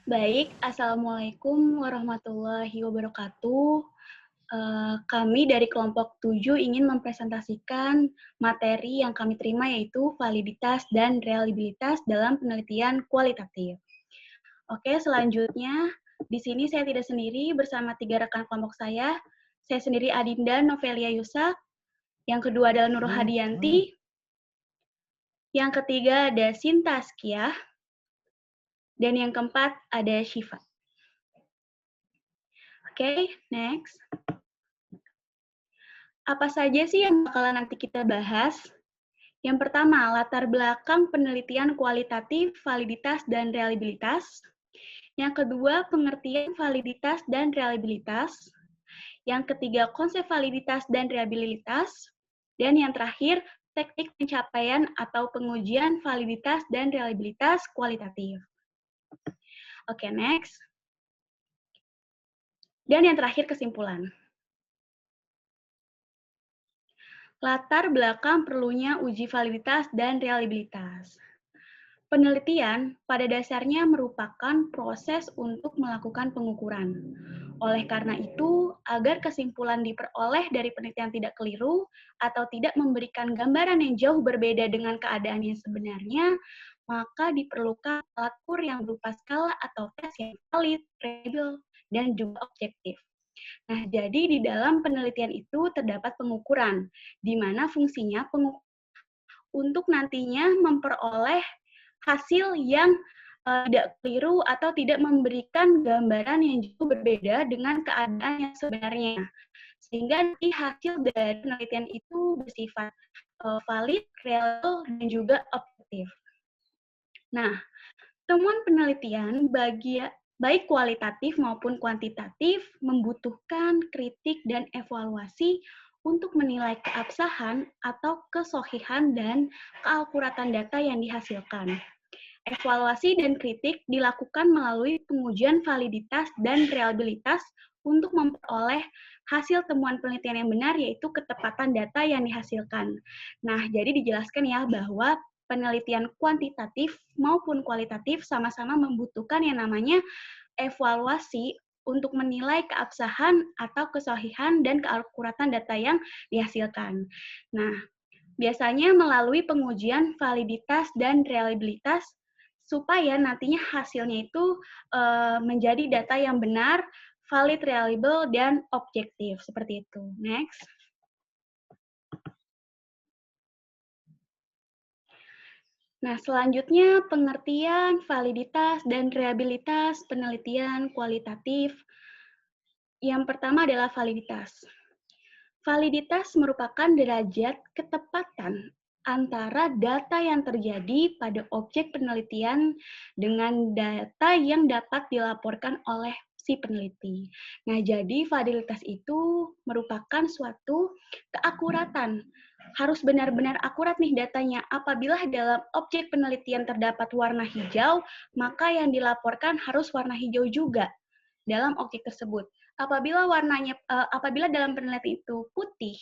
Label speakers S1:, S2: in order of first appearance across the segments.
S1: Baik, Assalamualaikum warahmatullahi wabarakatuh. Kami dari kelompok 7 ingin mempresentasikan materi yang kami terima yaitu validitas dan reliabilitas dalam penelitian kualitatif. Oke, selanjutnya di sini saya tidak sendiri bersama 3 rekan kelompok saya. Saya sendiri Adinda Novelia Yusak, yang kedua adalah Nurul Hadianti, yang ketiga ada Sinta Askia, dan yang keempat ada Syifa. Oke, next. Apa saja sih yang bakalan nanti kita bahas? Yang pertama, latar belakang penelitian kualitatif, validitas, dan reliabilitas. Yang kedua, pengertian validitas dan reliabilitas. Yang ketiga, konsep validitas dan reliabilitas. Dan yang terakhir, teknik pencapaian atau pengujian validitas dan reliabilitas kualitatif. Oke, next. Dan yang terakhir, kesimpulan. Latar belakang perlunya uji validitas dan reliabilitas. Penelitian pada dasarnya merupakan proses untuk melakukan pengukuran. Oleh karena itu, agar kesimpulan diperoleh dari penelitian tidak keliru atau tidak memberikan gambaran yang jauh berbeda dengan keadaan yang sebenarnya, maka diperlukan alat ukur yang berupa skala atau tes yang valid, reliable, dan juga objektif. Nah, jadi di dalam penelitian itu terdapat pengukuran, di mana fungsinya untuk nantinya memperoleh hasil yang tidak keliru atau tidak memberikan gambaran yang jauh berbeda dengan keadaan yang sebenarnya. Sehingga nanti hasil dari penelitian itu bersifat valid, reliable, dan juga objektif. Nah, temuan penelitian baik kualitatif maupun kuantitatif membutuhkan kritik dan evaluasi untuk menilai keabsahan atau kesohihan dan keakuratan data yang dihasilkan. Evaluasi dan kritik dilakukan melalui pengujian validitas dan reliabilitas untuk memperoleh hasil temuan penelitian yang benar, yaitu ketepatan data yang dihasilkan. Nah, jadi dijelaskan ya bahwa penelitian kuantitatif maupun kualitatif sama-sama membutuhkan yang namanya evaluasi untuk menilai keabsahan atau kesahihan dan keakuratan data yang dihasilkan. Nah, biasanya melalui pengujian validitas dan reliabilitas supaya nantinya hasilnya itu menjadi data yang benar, valid, reliable, dan objektif. Seperti itu. Next. Nah, selanjutnya pengertian validitas dan reliabilitas penelitian kualitatif. Yang pertama adalah validitas. Validitas merupakan derajat ketepatan antara data yang terjadi pada objek penelitian dengan data yang dapat dilaporkan oleh si peneliti. Nah, jadi validitas itu merupakan suatu keakuratan. Harus benar-benar akurat nih datanya. Apabila dalam objek penelitian terdapat warna hijau, maka yang dilaporkan harus warna hijau juga dalam objek tersebut. Apabila dalam penelitian itu putih,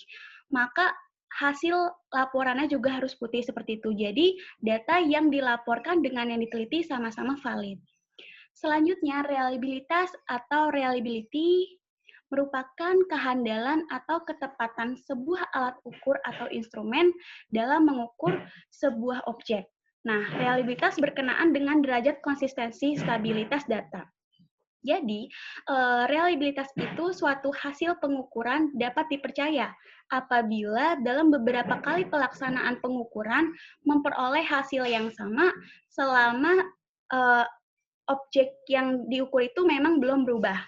S1: maka hasil laporannya juga harus putih seperti itu. Jadi, data yang dilaporkan dengan yang diteliti sama-sama valid. Selanjutnya, reliabilitas atau reliability merupakan kehandalan atau ketepatan sebuah alat ukur atau instrumen dalam mengukur sebuah objek. Nah, reliabilitas berkenaan dengan derajat konsistensi stabilitas data. Jadi, reliabilitas itu suatu hasil pengukuran dapat dipercaya apabila dalam beberapa kali pelaksanaan pengukuran memperoleh hasil yang sama selama objek yang diukur itu memang belum berubah.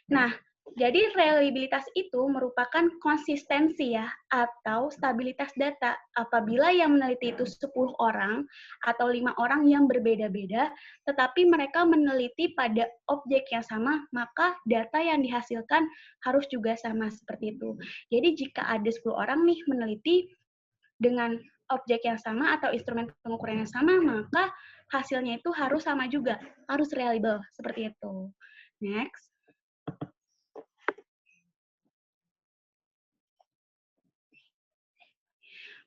S1: Nah, jadi reliabilitas itu merupakan konsistensi ya atau stabilitas data apabila yang meneliti itu 10 orang atau 5 orang yang berbeda-beda tetapi mereka meneliti pada objek yang sama, maka data yang dihasilkan harus juga sama seperti itu. Jadi jika ada 10 orang nih meneliti dengan objek yang sama atau instrumen pengukuran yang sama, maka hasilnya itu harus sama juga, harus reliable seperti itu. Next.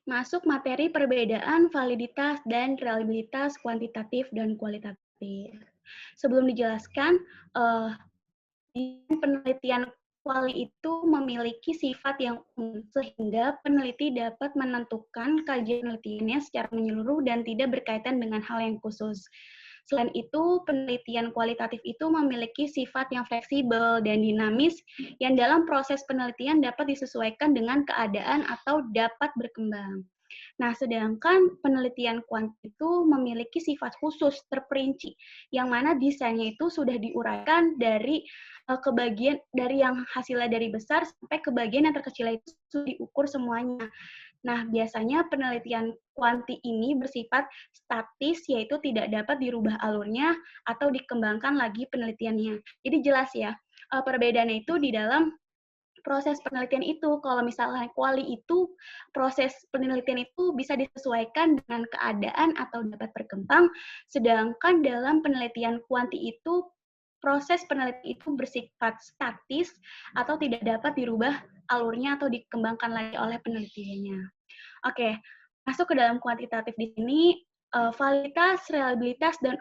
S1: Masuk materi perbedaan validitas dan reliabilitas kuantitatif dan kualitatif. Sebelum dijelaskan, penelitian kuali itu memiliki sifat yang umum, sehingga peneliti dapat menentukan kajian penelitiannya secara menyeluruh dan tidak berkaitan dengan hal yang khusus. Selain itu, penelitian kualitatif itu memiliki sifat yang fleksibel dan dinamis yang dalam proses penelitian dapat disesuaikan dengan keadaan atau dapat berkembang. Nah, sedangkan penelitian kuanti itu memiliki sifat khusus terperinci, yang mana desainnya itu sudah diuraikan dari kebagian dari yang hasilnya dari besar sampai ke bagian yang terkecil itu sudah diukur semuanya. Nah, biasanya penelitian kuanti ini bersifat statis, yaitu tidak dapat dirubah alurnya atau dikembangkan lagi penelitiannya. Jadi jelas ya, perbedaannya itu di dalam proses penelitian itu. Kalau misalnya kuali itu, proses penelitian itu bisa disesuaikan dengan keadaan atau dapat berkembang, sedangkan dalam penelitian kuanti itu, proses penelitian itu bersifat statis atau tidak dapat dirubah alurnya atau dikembangkan lagi oleh penelitiannya. Oke, masuk ke dalam kuantitatif di sini, validitas, reliabilitas, dan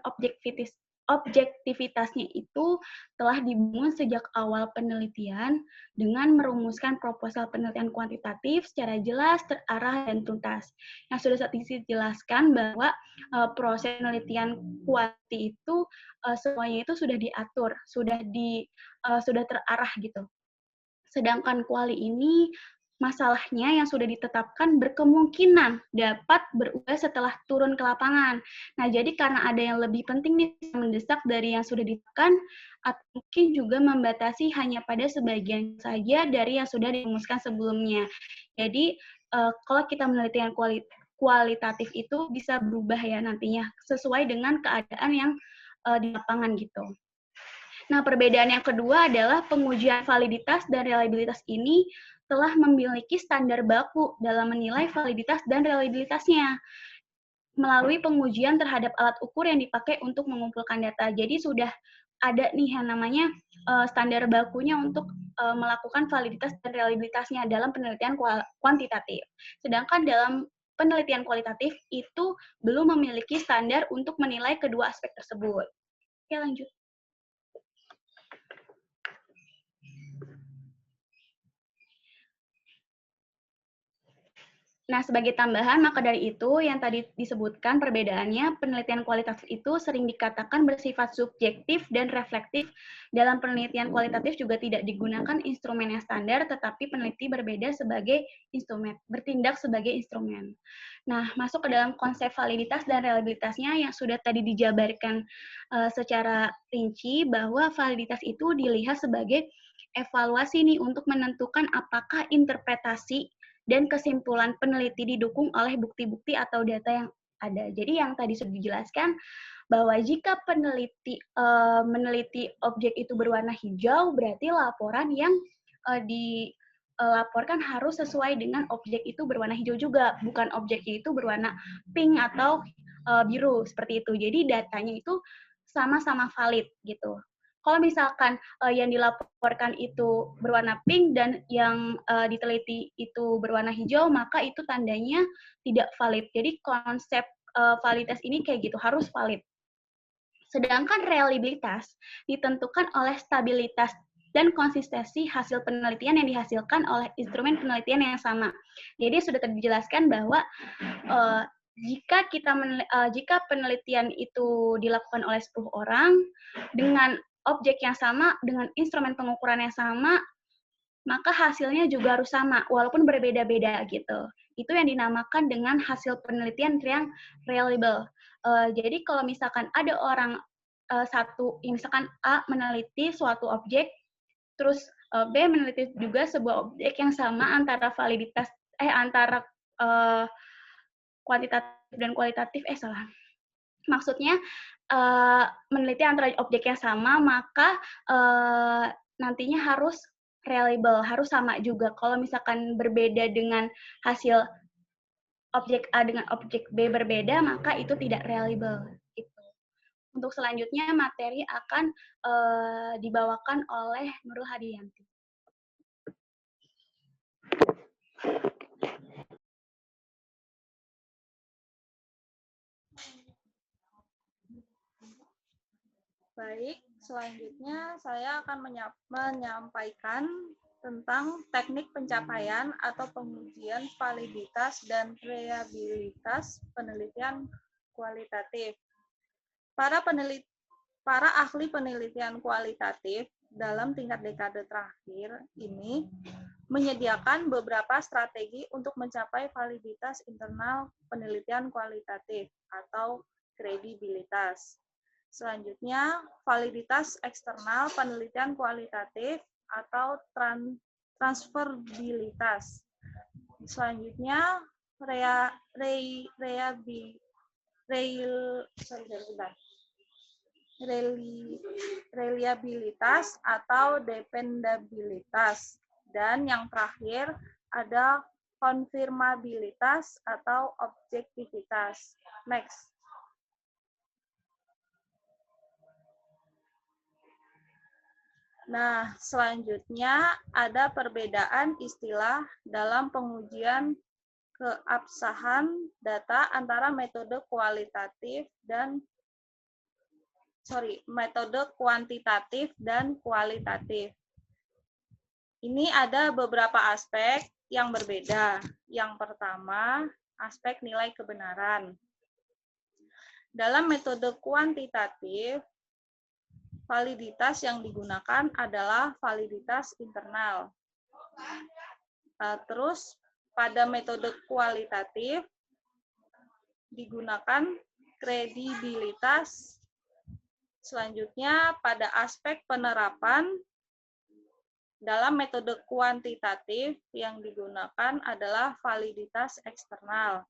S1: objektivitasnya itu telah dibangun sejak awal penelitian dengan merumuskan proposal penelitian kuantitatif secara jelas, terarah, dan tuntas. Yang sudah saat ini dijelaskan bahwa proses penelitian kuanti itu semuanya itu sudah diatur, sudah terarah gitu. Sedangkan kuali ini, masalahnya yang sudah ditetapkan berkemungkinan dapat berubah setelah turun ke lapangan. Nah, jadi karena ada yang lebih penting nih mendesak dari yang sudah ditetapkan, atau mungkin juga membatasi hanya pada sebagian saja dari yang sudah dirumuskan sebelumnya. Jadi, kalau kita meneliti yang kualitatif itu bisa berubah ya nantinya, sesuai dengan keadaan yang di lapangan gitu. Nah, perbedaan yang kedua adalah pengujian validitas dan reliabilitas ini telah memiliki standar baku dalam menilai validitas dan reliabilitasnya melalui pengujian terhadap alat ukur yang dipakai untuk mengumpulkan data. Jadi sudah ada nih yang namanya standar bakunya untuk melakukan validitas dan reliabilitasnya dalam penelitian kuantitatif. Sedangkan dalam penelitian kualitatif itu belum memiliki standar untuk menilai kedua aspek tersebut. Oke, lanjut. Nah, sebagai tambahan, maka dari itu yang tadi disebutkan perbedaannya, penelitian kualitatif itu sering dikatakan bersifat subjektif dan reflektif. Dalam penelitian kualitatif juga tidak digunakan instrumen yang standar, tetapi peneliti berbeda sebagai instrumen, bertindak sebagai instrumen. Nah, masuk ke dalam konsep validitas dan reliabilitasnya yang sudah tadi dijabarkan secara rinci, bahwa validitas itu dilihat sebagai evaluasi nih untuk menentukan apakah interpretasi dan kesimpulan peneliti didukung oleh bukti-bukti atau data yang ada. Jadi yang tadi sudah dijelaskan bahwa jika peneliti meneliti objek itu berwarna hijau, berarti laporan yang dilaporkan harus sesuai dengan objek itu berwarna hijau juga, bukan objeknya itu berwarna pink atau biru seperti itu. Jadi datanya itu sama-sama valid gitu. Kalau misalkan yang dilaporkan itu berwarna pink dan yang diteliti itu berwarna hijau, maka itu tandanya tidak valid. Jadi konsep validitas ini kayak gitu, harus valid. Sedangkan reliabilitas ditentukan oleh stabilitas dan konsistensi hasil penelitian yang dihasilkan oleh instrumen penelitian yang sama. Jadi sudah dijelaskan bahwa jika penelitian itu dilakukan oleh 10 orang dengan objek yang sama, dengan instrumen pengukuran yang sama, maka hasilnya juga harus sama, walaupun berbeda-beda gitu. Itu yang dinamakan dengan hasil penelitian yang reliable. Jadi kalau misalkan ada orang misalkan A meneliti suatu objek, terus B meneliti juga sebuah objek yang sama antara antara kuantitatif dan kualitatif, maksudnya meneliti antara objek yang sama, maka nantinya harus reliable, harus sama juga. Kalau misalkan berbeda dengan hasil objek A dengan objek B berbeda, maka itu tidak reliable. Gitu. Untuk selanjutnya, materi akan dibawakan oleh Nurul Hadiyanti.
S2: Baik, selanjutnya saya akan menyampaikan tentang teknik pencapaian atau pengujian validitas dan reliabilitas penelitian kualitatif. Para ahli penelitian kualitatif dalam tingkat dekade terakhir ini menyediakan beberapa strategi untuk mencapai validitas internal penelitian kualitatif atau kredibilitas. Selanjutnya, validitas eksternal penelitian kualitatif atau transferabilitas. Selanjutnya, reliabilitas atau dependabilitas. Dan yang terakhir ada konfirmabilitas atau objektivitas. Next. Nah, selanjutnya ada perbedaan istilah dalam pengujian keabsahan data antara metode kuantitatif dan kualitatif. Ini ada beberapa aspek yang berbeda. Yang pertama, aspek nilai kebenaran. Dalam metode kuantitatif, validitas yang digunakan adalah validitas internal. Terus pada metode kualitatif digunakan kredibilitas. Selanjutnya pada aspek penerapan dalam metode kuantitatif yang digunakan adalah validitas eksternal.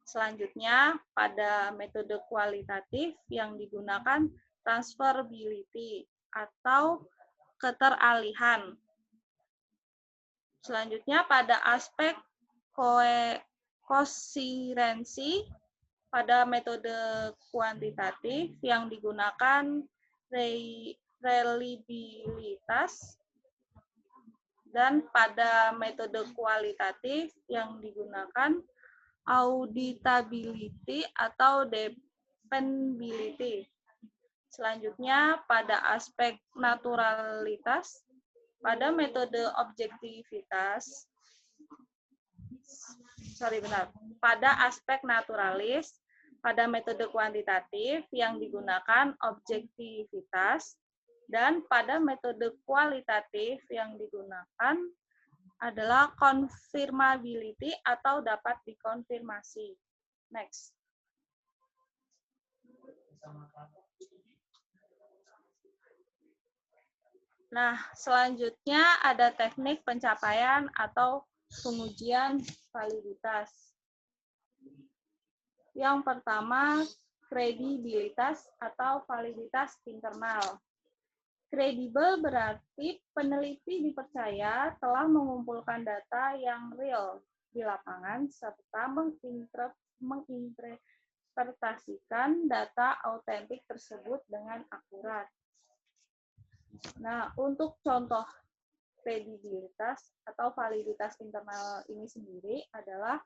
S2: Selanjutnya pada metode kualitatif yang digunakan transferability atau keteralihan. Selanjutnya pada aspek koherensi pada metode kuantitatif yang digunakan reliabilitas dan pada metode kualitatif yang digunakan auditability atau dependability. Selanjutnya pada aspek naturalitas, pada metode objektivitas, pada aspek naturalis, pada metode kuantitatif yang digunakan objektivitas, dan pada metode kualitatif yang digunakan adalah confirmability atau dapat dikonfirmasi. Next. Nah, selanjutnya ada teknik pencapaian atau pengujian validitas. Yang pertama, kredibilitas atau validitas internal. Kredibel berarti peneliti dipercaya telah mengumpulkan data yang real di lapangan serta menginterpretasikan data autentik tersebut dengan akurat. Nah, untuk contoh kredibilitas atau validitas internal ini sendiri adalah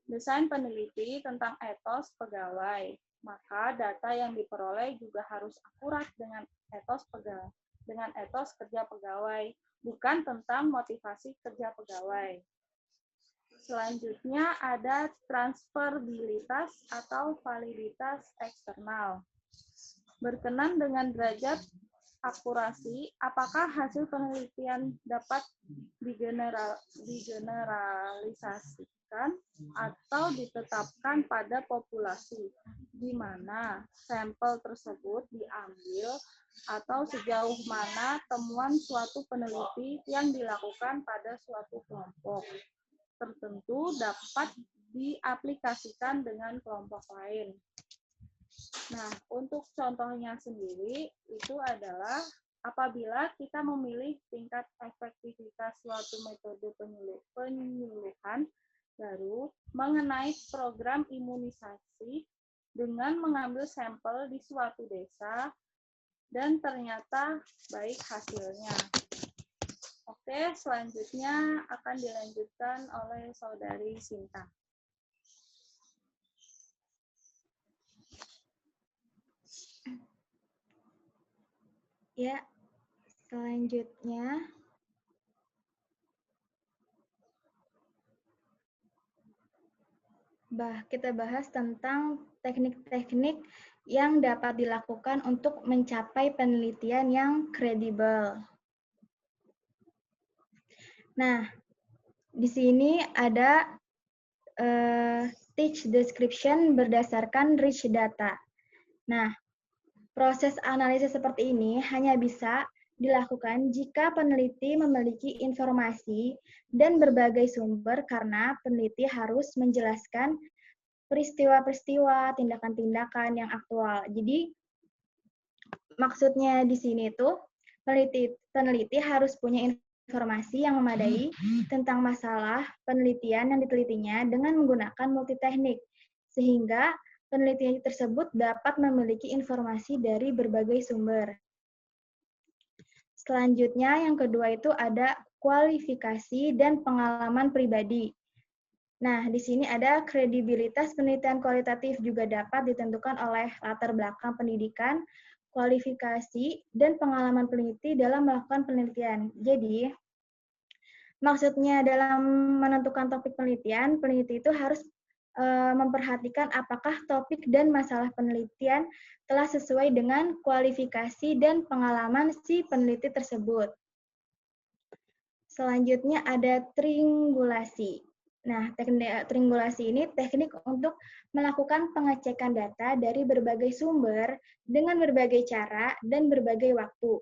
S2: desain peneliti tentang etos pegawai. Maka data yang diperoleh juga harus akurat dengan etos kerja pegawai, bukan tentang motivasi kerja pegawai. Selanjutnya ada transferabilitas atau validitas eksternal. Berkenan dengan derajat akurasi, apakah hasil penelitian dapat digeneralisasikan atau ditetapkan pada populasi, di mana sampel tersebut diambil, atau sejauh mana temuan suatu peneliti yang dilakukan pada suatu kelompok tertentu dapat diaplikasikan dengan kelompok lain. Nah, untuk contohnya sendiri itu adalah apabila kita memilih tingkat efektivitas suatu metode penyuluhan baru mengenai program imunisasi dengan mengambil sampel di suatu desa dan ternyata baik hasilnya. Oke, selanjutnya akan dilanjutkan oleh Saudari Sinta.
S3: Ya, selanjutnya kita bahas tentang teknik-teknik yang dapat dilakukan untuk mencapai penelitian yang kredibel. Nah, di sini ada teach description berdasarkan rich data. Nah, proses analisis seperti ini hanya bisa dilakukan jika peneliti memiliki informasi dan berbagai sumber karena peneliti harus menjelaskan peristiwa-peristiwa, tindakan-tindakan yang aktual. Jadi, maksudnya di sini tuh peneliti harus punya informasi yang memadai tentang masalah penelitian yang ditelitinya dengan menggunakan multiteknik, sehingga penelitian tersebut dapat memiliki informasi dari berbagai sumber. Selanjutnya, yang kedua itu ada kualifikasi dan pengalaman pribadi. Nah, di sini ada kredibilitas penelitian kualitatif juga dapat ditentukan oleh latar belakang pendidikan, kualifikasi, dan pengalaman peneliti dalam melakukan penelitian. Jadi, maksudnya dalam menentukan topik penelitian, peneliti itu harus memperhatikan apakah topik dan masalah penelitian telah sesuai dengan kualifikasi dan pengalaman si peneliti tersebut. Selanjutnya ada triangulasi. Nah, teknik triangulasi ini teknik untuk melakukan pengecekan data dari berbagai sumber dengan berbagai cara dan berbagai waktu.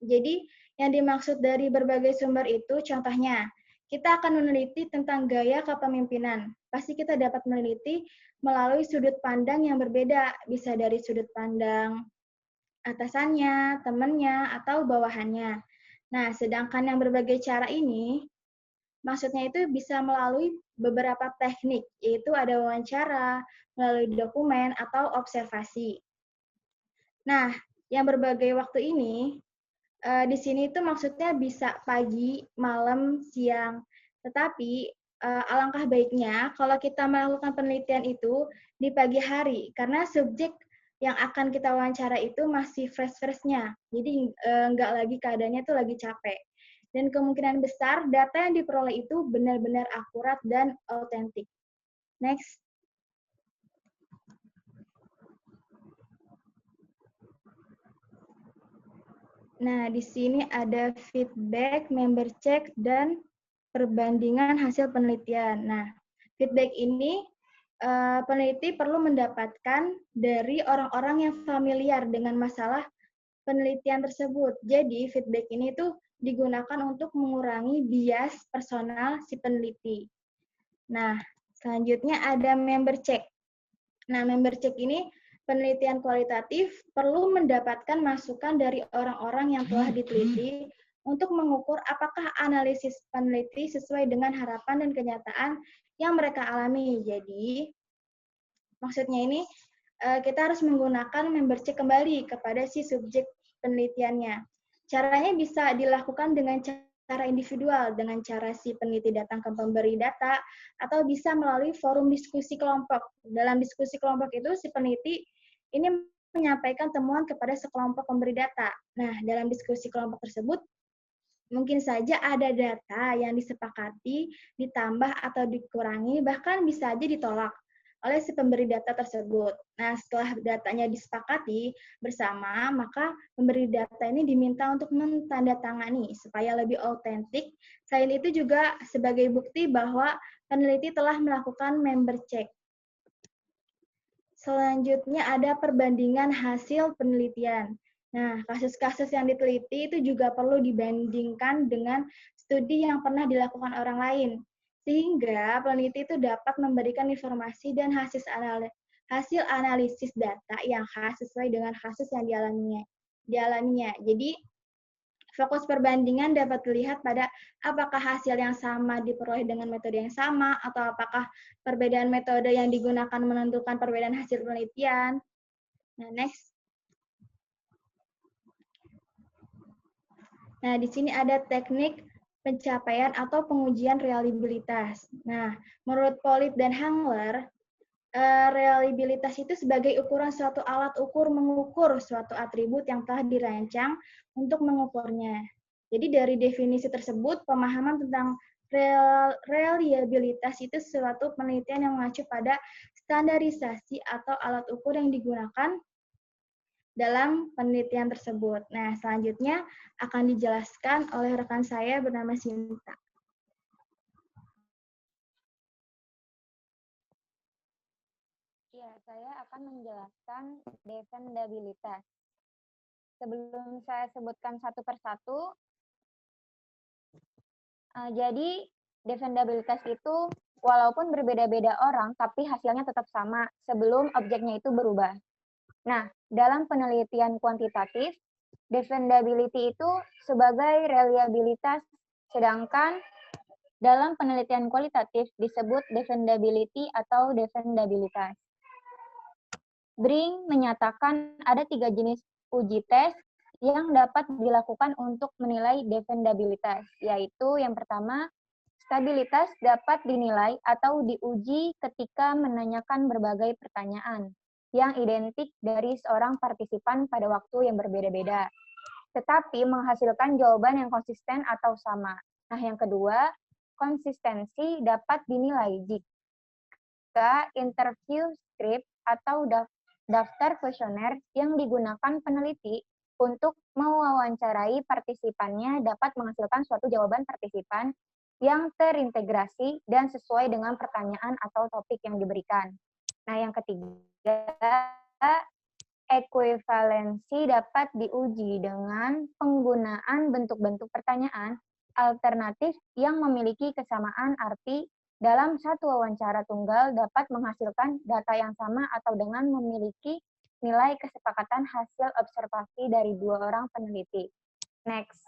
S3: Jadi, yang dimaksud dari berbagai sumber itu contohnya, kita akan meneliti tentang gaya kepemimpinan. Pasti kita dapat meneliti melalui sudut pandang yang berbeda, bisa dari sudut pandang atasannya, temannya, atau bawahannya. Nah, sedangkan yang berbagai cara ini, maksudnya itu bisa melalui beberapa teknik, yaitu ada wawancara, melalui dokumen, atau observasi. Nah, yang berbagai waktu ini, di sini itu maksudnya bisa pagi, malam, siang. Tetapi alangkah baiknya kalau kita melakukan penelitian itu di pagi hari, karena subjek yang akan kita wawancara itu masih fresh-freshnya. Jadi nggak lagi keadaannya tuh lagi capek. Dan kemungkinan besar data yang diperoleh itu benar-benar akurat dan autentik. Next. Nah, di sini ada feedback, member check, dan perbandingan hasil penelitian. Nah, feedback ini peneliti perlu mendapatkan dari orang-orang yang familiar dengan masalah penelitian tersebut. Jadi, feedback ini tuh digunakan untuk mengurangi bias personal si peneliti. Nah, selanjutnya ada member check. Nah, member check ini penelitian kualitatif perlu mendapatkan masukan dari orang-orang yang telah diteliti untuk mengukur apakah analisis peneliti sesuai dengan harapan dan kenyataan yang mereka alami. Jadi, maksudnya ini kita harus menggunakan member check kembali kepada si subjek penelitiannya. Caranya bisa dilakukan dengan cara individual, dengan cara si peneliti datang ke pemberi data, atau bisa melalui forum diskusi kelompok. Dalam diskusi kelompok itu, si peneliti ini menyampaikan temuan kepada sekelompok pemberi data. Nah, dalam diskusi kelompok tersebut, mungkin saja ada data yang disepakati, ditambah atau dikurangi, bahkan bisa saja ditolak oleh si pemberi data tersebut. Nah, setelah datanya disepakati bersama, maka pemberi data ini diminta untuk menandatangani supaya lebih autentik. Selain itu juga sebagai bukti bahwa peneliti telah melakukan member check. Selanjutnya ada perbandingan hasil penelitian. Nah, kasus-kasus yang diteliti itu juga perlu dibandingkan dengan studi yang pernah dilakukan orang lain. Sehingga peneliti itu dapat memberikan informasi dan hasil analisis data yang khas sesuai dengan kasus yang dialaminya. Jadi, fokus perbandingan dapat dilihat pada apakah hasil yang sama diperoleh dengan metode yang sama, atau apakah perbedaan metode yang digunakan menentukan perbedaan hasil penelitian. Nah, next. Nah, di sini ada teknik pencapaian atau pengujian reliabilitas. Nah, menurut Pollitt dan Hangler, reliabilitas itu sebagai ukuran suatu alat ukur mengukur suatu atribut yang telah dirancang untuk mengukurnya. Jadi dari definisi tersebut, pemahaman tentang reliabilitas itu suatu penelitian yang mengacu pada standarisasi atau alat ukur yang digunakan dalam penelitian tersebut. Nah, selanjutnya akan dijelaskan oleh rekan saya bernama Sinta.
S4: Ya, saya akan menjelaskan defendabilitas. Sebelum saya sebutkan satu persatu, jadi defendabilitas itu walaupun berbeda-beda orang, tapi hasilnya tetap sama sebelum objeknya itu berubah. Nah, dalam penelitian kuantitatif, defendability itu sebagai reliabilitas, sedangkan dalam penelitian kualitatif disebut defendability atau defendabilitas. Bring menyatakan ada 3 jenis uji tes yang dapat dilakukan untuk menilai defendabilitas, yaitu yang pertama, stabilitas dapat dinilai atau diuji ketika menanyakan berbagai pertanyaan yang identik dari seorang partisipan pada waktu yang berbeda-beda, tetapi menghasilkan jawaban yang konsisten atau sama. Nah, yang kedua, konsistensi dapat dinilai jika interview script atau daftar kuesioner yang digunakan peneliti untuk mewawancarai partisipannya dapat menghasilkan suatu jawaban partisipan yang terintegrasi dan sesuai dengan pertanyaan atau topik yang diberikan. Nah, yang ketiga, ekuivalensi dapat diuji dengan penggunaan bentuk-bentuk pertanyaan alternatif yang memiliki kesamaan arti dalam satu wawancara tunggal dapat menghasilkan data yang sama atau dengan memiliki nilai kesepakatan hasil observasi dari 2 orang peneliti. Next.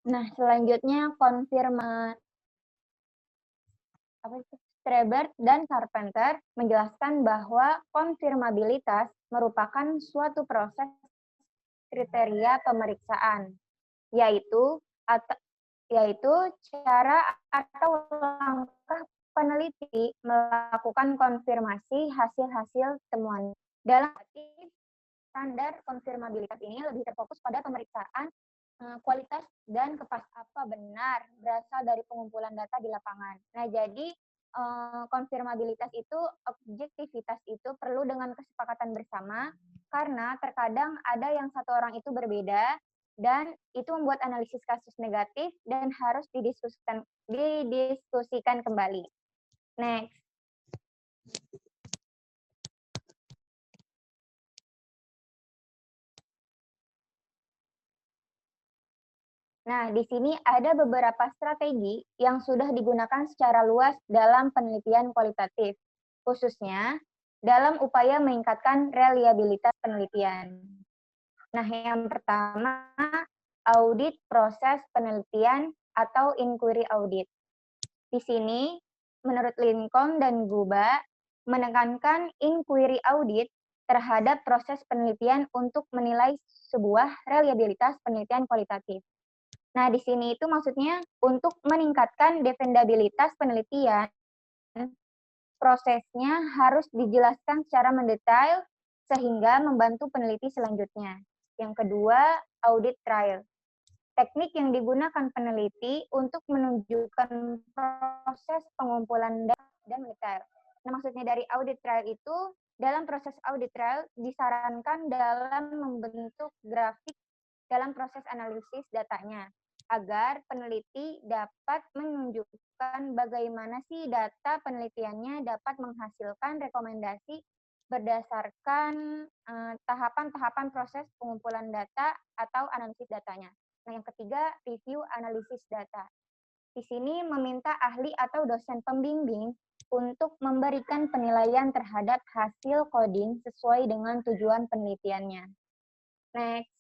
S4: Nah, selanjutnya Strebert dan Carpenter menjelaskan bahwa konfirmabilitas merupakan suatu proses kriteria pemeriksaan, yaitu cara atau langkah peneliti melakukan konfirmasi hasil-hasil temuan. Dalam standar konfirmabilitas ini lebih terfokus pada pemeriksaan kualitas dan apa benar berasal dari pengumpulan data di lapangan. Nah, jadi konfirmabilitas itu, objektivitas itu perlu dengan kesepakatan bersama karena terkadang ada yang satu orang itu berbeda dan itu membuat analisis kasus negatif dan harus didiskusikan kembali. Next. Nah, di sini ada beberapa strategi yang sudah digunakan secara luas dalam penelitian kualitatif, khususnya dalam upaya meningkatkan reliabilitas penelitian. Nah, yang pertama, audit proses penelitian atau inquiry audit. Di sini, menurut Lincoln dan Guba, menekankan inquiry audit terhadap proses penelitian untuk menilai sebuah reliabilitas penelitian kualitatif. Nah, di sini itu maksudnya untuk meningkatkan defendabilitas penelitian, prosesnya harus dijelaskan secara mendetail sehingga membantu peneliti selanjutnya. Yang kedua, audit trial. Teknik yang digunakan peneliti untuk menunjukkan proses pengumpulan data dan detail. Nah, maksudnya dari audit trial itu, dalam proses audit trial disarankan dalam membentuk grafik dalam proses analisis datanya, agar peneliti dapat menunjukkan bagaimana sih data penelitiannya dapat menghasilkan rekomendasi berdasarkan tahapan-tahapan proses pengumpulan data atau analisis datanya. Nah, yang ketiga, review analisis data. Di sini meminta ahli atau dosen pembimbing untuk memberikan penilaian terhadap hasil coding sesuai dengan tujuan penelitiannya. Next.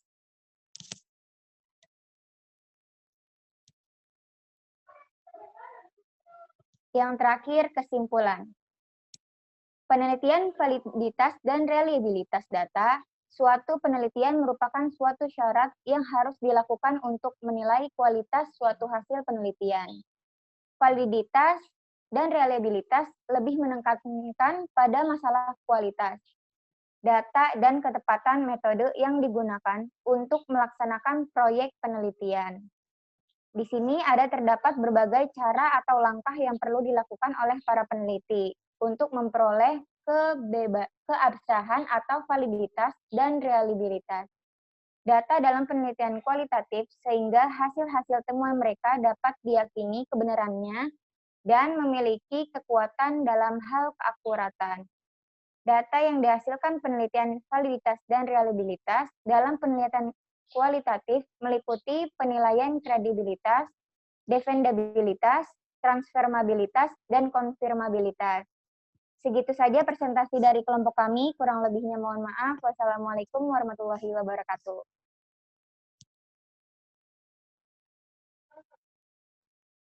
S4: Yang terakhir, kesimpulan. Penelitian validitas dan reliabilitas data Suatu penelitian merupakan suatu syarat yang harus dilakukan untuk menilai kualitas suatu hasil penelitian. Validitas dan reliabilitas lebih menekankan pada masalah kualitas, data, dan ketepatan metode yang digunakan untuk melaksanakan proyek penelitian. Di sini terdapat berbagai cara atau langkah yang perlu dilakukan oleh para peneliti untuk memperoleh keabsahan atau validitas dan reliabilitas data dalam penelitian kualitatif sehingga hasil-hasil temuan mereka dapat diyakini kebenarannya dan memiliki kekuatan dalam hal keakuratan. Data yang dihasilkan penelitian validitas dan reliabilitas dalam penelitian kualitatif meliputi penilaian kredibilitas, defendabilitas, transferabilitas, dan konfirmabilitas. Segitu saja presentasi dari kelompok kami, kurang lebihnya mohon maaf. Wassalamualaikum warahmatullahi wabarakatuh.